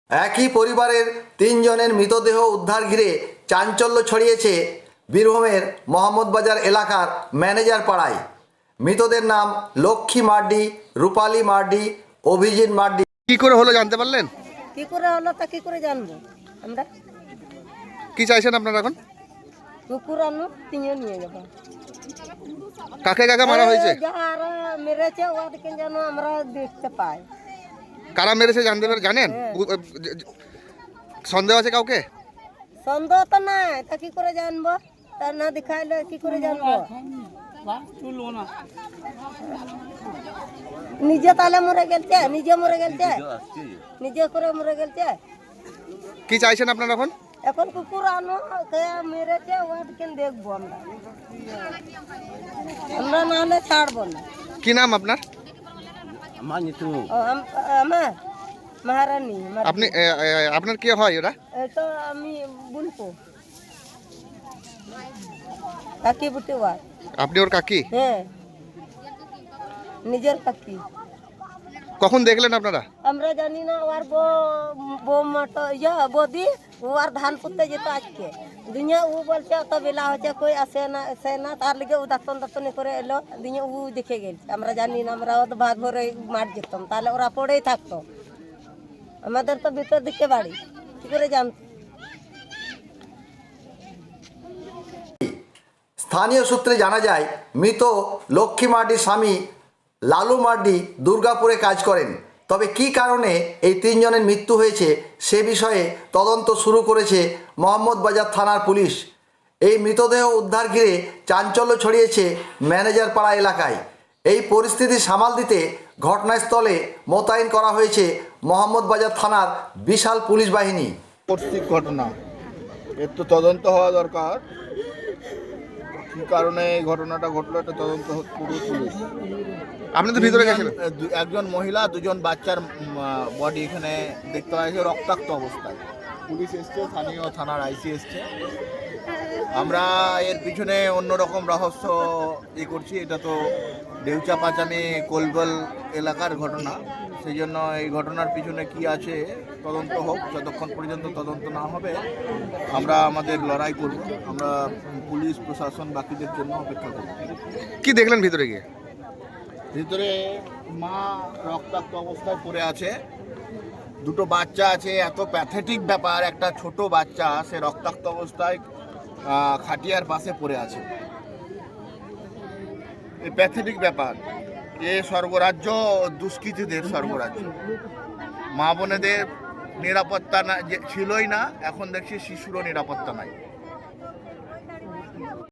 একই পরিবারের তিনজনের মৃতদেহ উদ্ধার ঘিরে চাঞ্চল্য ছড়িয়েছে বীরভূমের মোহাম্মদবাজার এলাকার ম্যানেজার পাড়ায়। মৃতদের নাম লক্ষ্মী মার্ডি, রূপালী মার্ডি, অভিজিৎ মার্ডি। কি করে হলো জানতে পারলেন? কি করে হলো তা কি করে জানবো আমরা? কি চাইছেন আপনারা এখন? কুকুর আনো তিনিও নিয়ে যাবো। কাকে কাকে মারা হয়েছে? যারা মেরেছে ওদেরকে যেন আমরা দেখতে পাই। কারা মেরেছে জানেন? সন্দেহ আছে কাউকে? সন্দেহ তো নাই, তা কি করে জানবো? তা না দেখাইলে কি করে জানবো? নিজে তাহলে মরে গেলছে, নিজে মরে গেলছে, নিজে করে মরে গেলছে। কি চাইছেন আপনারা এখন? এখন কুকুর আনো, কে মেরেছে ওদেরকে দেখবো আমরা। আমরা না হলে ছাড়বো না। কি নাম আপনার? আমার মহারানী। আপনি আপনার কি হয় ওরা? তো আমি বলবো কাকি বুটি ওয়ার। আপনি ওর কাকি? হ্যাঁ, নিজের কাকি। কখন দেখলেন আপনারা? আমরা জানি না, ওর বৌমাটা বৌদি ওর ধান পুঁততে যেত আজকে দুনিয়া। ও বলছে অত বেলা হচ্ছে কই আসে না তার লিগে ও দাঁতনি করে এলো দুনিয়া। ও দেখে গেছে, আমরা জানি না। আমরা তো ভাত ভরে মাঠ যেতাম, তাহলে ওরা পড়েই থাকতো। আমাদের তো ভিতর দিকে বাড়ি, কি করে জানতো? স্থানীয় সূত্রে জানা যায়, মৃত লক্ষ্মী মার্ডির স্বামী লালু মার্ডি দুর্গাপুরে কাজ করেন। তবে কী কারণে এই তিনজনের মৃত্যু হয়েছে সে বিষয়ে তদন্ত শুরু করেছে মোহাম্মদবাজার থানার পুলিশ। এই মৃতদেহ উদ্ধার ঘিরে চাঞ্চল্য ছড়িয়েছে ম্যানেজার পাড়া এলাকায়। এই পরিস্থিতি সামাল দিতে ঘটনাস্থলে মোতায়েন করা হয়েছে মোহাম্মদবাজার থানার বিশাল পুলিশ বাহিনী। কর্তৃক ঘটনা, এর তো তদন্ত হওয়া দরকার। কি কারণে এই ঘটনাটা ঘটলো এটা তদন্ত পুরো পুলিশ। আপনি তো ভিতরে গেছিলেন? একজন মহিলা, দুজন বাচ্চার বডি এখানে দেখতে পাওয়া গেছে রক্তাক্ত অবস্থায়। পুলিশ এসছে, স্থানীয় থানার আইসি এসছে। আমরা এর পিছনে অন্যরকম রহস্য করছি। এটা তো দেউচা পাঁচামি কোলবল এলাকার ঘটনা, সেই জন্য এই ঘটনার পিছনে কি আছে তদন্ত হোক। যতক্ষণ পর্যন্ত তদন্ত না হবে আমরা আমাদের লড়াই করব। আমরা পুলিশ প্রশাসন বাকিদের জন্য অপেক্ষা করব। কি দেখলেন ভিতরে গিয়ে? ভিতরে মা রক্তাক্ত অবস্থায় পড়ে আছে, দুটো বাচ্চা আছে। এত প্যাথেটিক ব্যাপার, একটা ছোট বাচ্চা সে রক্তাক্ত অবস্থায় খাটিয়ার পাশে পড়ে আছে। এই প্যাথেটিক ব্যাপার। এ স্বর্গরাজ্য দুষ্কৃতীদের স্বর্গরাজ্য। মা বোনেদের নিরাপত্তা না ছিলই না, এখন দেখছি শিশুরও নিরাপত্তা নাই।